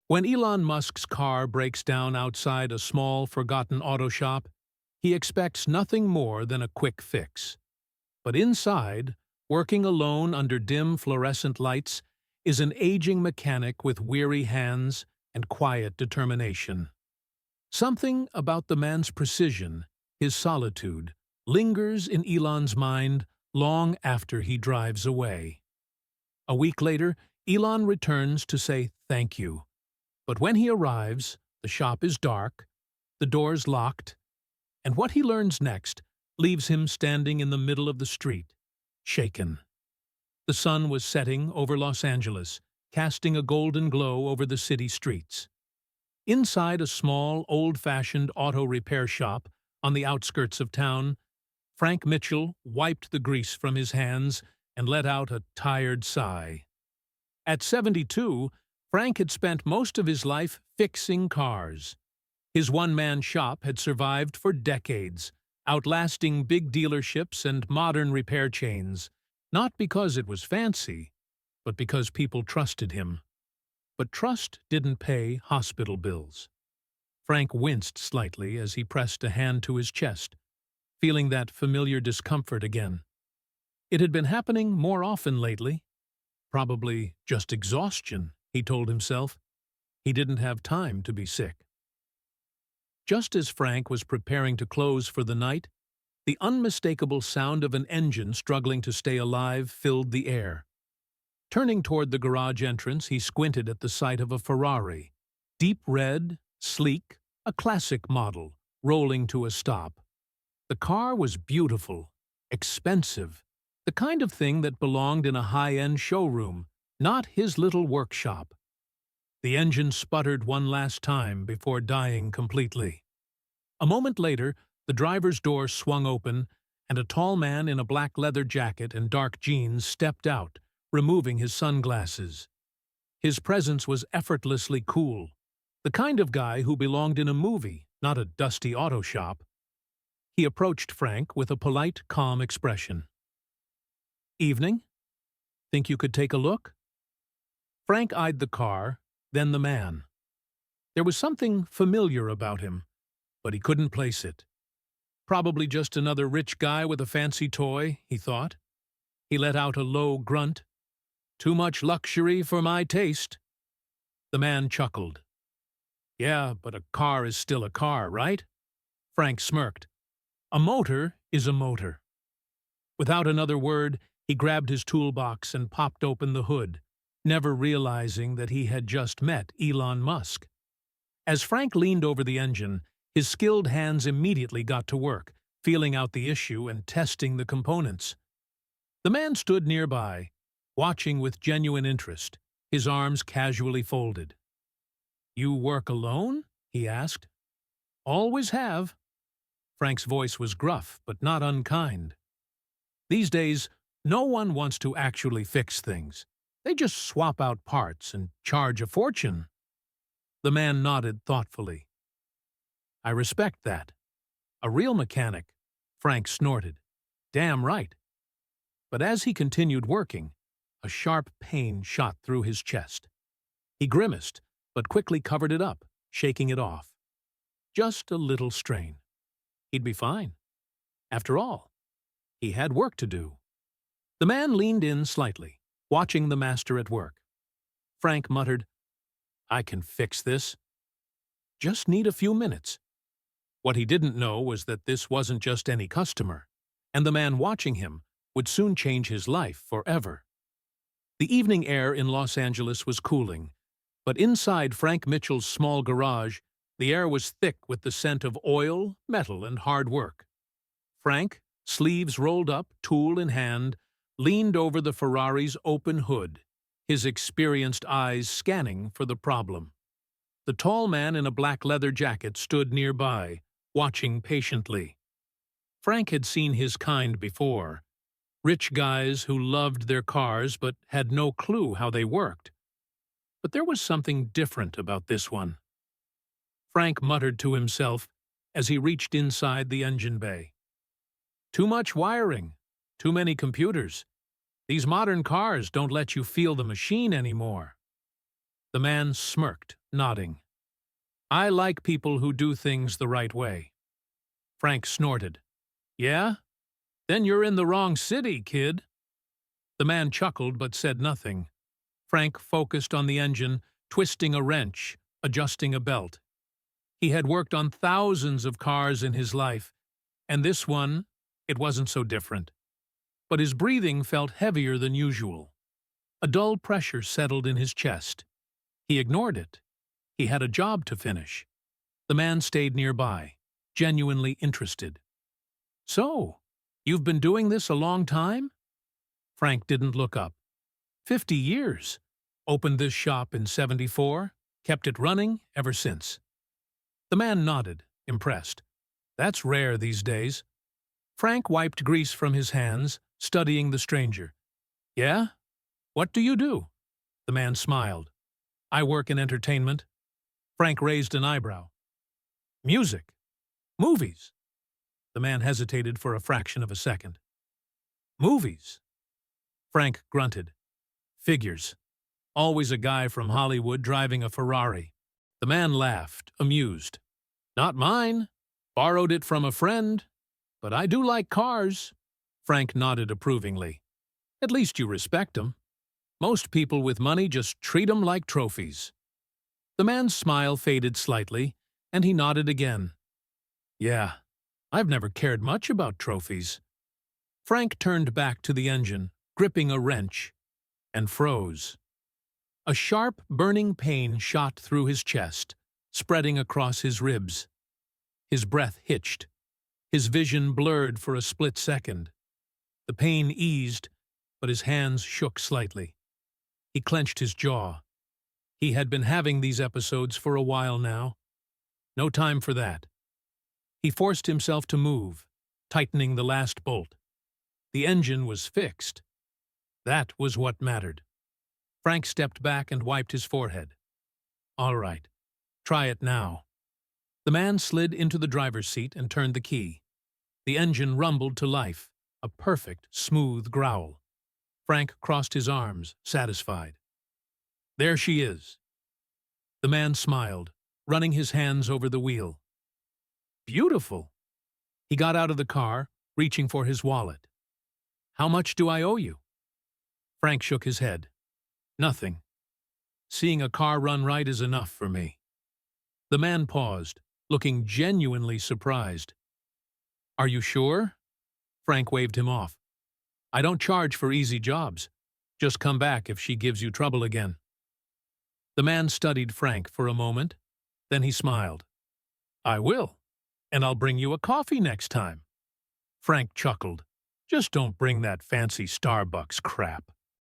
When Elon Musk's car breaks down outside a small, forgotten auto shop, he expects nothing more than a quick fix. But inside, working alone under dim fluorescent lights, is an aging mechanic with weary hands and quiet determination. Something about the man's precision, his solitude, lingers in Elon's mind long after he drives away. A week later, Elon returns to say thank you. But when he arrives, the shop is dark, the doors locked, and what he learns next leaves him standing in the middle of the street, shaken. The sun was setting over Los Angeles, casting a golden glow over the city streets. Inside a small, old-fashioned auto repair shop on the outskirts of town, Frank Mitchell wiped the grease from his hands and let out a tired sigh. At 72, Frank had spent most of his life fixing cars. His one-man shop had survived for decades, outlasting big dealerships and modern repair chains, not because it was fancy, but because people trusted him. But trust didn't pay hospital bills. Frank winced slightly as he pressed a hand to his chest, feeling that familiar discomfort again. It had been happening more often lately. Probably just exhaustion, he told himself. He didn't have time to be sick. Just as Frank was preparing to close for the night, the unmistakable sound of an engine struggling to stay alive filled the air. Turning toward the garage entrance, he squinted at the sight of a Ferrari, deep red, sleek, a classic model, rolling to a stop. The car was beautiful, expensive, the kind of thing that belonged in a high-end showroom, not his little workshop. The engine sputtered one last time before dying completely. A moment later, the driver's door swung open, and a tall man in a black leather jacket and dark jeans stepped out, removing his sunglasses. His presence was effortlessly cool, the kind of guy who belonged in a movie, not a dusty auto shop. He approached Frank with a polite, calm expression. "Evening? Think you could take a look?" Frank eyed the car, then the man. There was something familiar about him, but he couldn't place it. Probably just another rich guy with a fancy toy, he thought. He let out a low grunt. "Too much luxury for my taste." The man chuckled. "Yeah, but a car is still a car, right?" Frank smirked. "A motor is a motor." Without another word, he grabbed his toolbox and popped open the hood, never realizing that he had just met Elon Musk. As Frank leaned over the engine, his skilled hands immediately got to work, feeling out the issue and testing the components. The man stood nearby, watching with genuine interest, his arms casually folded. "You work alone?" he asked. "Always have." Frank's voice was gruff, but not unkind. These days, no one wants to actually fix things. They just swap out parts and charge a fortune. The man nodded thoughtfully. "I respect that. A real mechanic," Frank snorted. "Damn right." But as he continued working, a sharp pain shot through his chest. He grimaced, but quickly covered it up, shaking it off. Just a little strain. He'd be fine. After all, he had work to do. The man leaned in slightly, watching the master at work. Frank muttered, "I can fix this. Just need a few minutes." What he didn't know was that this wasn't just any customer, and the man watching him would soon change his life forever. The evening air in Los Angeles was cooling, but inside Frank Mitchell's small garage, the air was thick with the scent of oil, metal, and hard work. Frank, sleeves rolled up, tool in hand, leaned over the Ferrari's open hood, his experienced eyes scanning for the problem. The tall man in a black leather jacket stood nearby, watching patiently. Frank had seen his kind before. Rich guys who loved their cars but had no clue how they worked. But there was something different about this one. Frank muttered to himself as he reached inside the engine bay. "Too much wiring, too many computers. These modern cars don't let you feel the machine anymore." The man smirked, nodding. I like people who do things the right way. Frank snorted. Yeah? Then you're in the wrong city, kid. The man chuckled but said nothing. Frank focused on the engine, twisting a wrench, adjusting a belt. He had worked on thousands of cars in his life, and this one, it wasn't so different. But his breathing felt heavier than usual. A dull pressure settled in his chest. He ignored it. He had a job to finish. The man stayed nearby, genuinely interested. So, you've been doing this a long time? Frank didn't look up. 50 years. Opened this shop in '74, kept it running ever since. The man nodded, impressed. That's rare these days. Frank wiped grease from his hands, studying the stranger. Yeah? What do you do? The man smiled. I work in entertainment. Frank raised an eyebrow. Music. Movies. The man hesitated for a fraction of a second. Movies. Frank grunted. Figures. Always a guy from Hollywood driving a Ferrari. The man laughed, amused. Not mine. Borrowed it from a friend. But I do like cars. Frank nodded approvingly. At least you respect 'em. Most people with money just treat 'em like trophies. The man's smile faded slightly, and he nodded again. Yeah, I've never cared much about trophies. Frank turned back to the engine, gripping a wrench, and froze. A sharp, burning pain shot through his chest, spreading across his ribs. His breath hitched. His vision blurred for a split second. The pain eased, but his hands shook slightly. He clenched his jaw. He had been having these episodes for a while now. No time for that. He forced himself to move, tightening the last bolt. The engine was fixed. That was what mattered. Frank stepped back and wiped his forehead. All right, try it now. The man slid into the driver's seat and turned the key. The engine rumbled to life, a perfect, smooth growl. Frank crossed his arms, satisfied. There she is. The man smiled, running his hands over the wheel. Beautiful. He got out of the car, reaching for his wallet. How much do I owe you? Frank shook his head. Nothing. Seeing a car run right is enough for me. The man paused, looking genuinely surprised. Are you sure? Frank waved him off. I don't charge for easy jobs. Just come back if she gives you trouble again. The man studied Frank for a moment. Then he smiled. I will, and I'll bring you a coffee next time. Frank chuckled. Just don't bring that fancy Starbucks crap.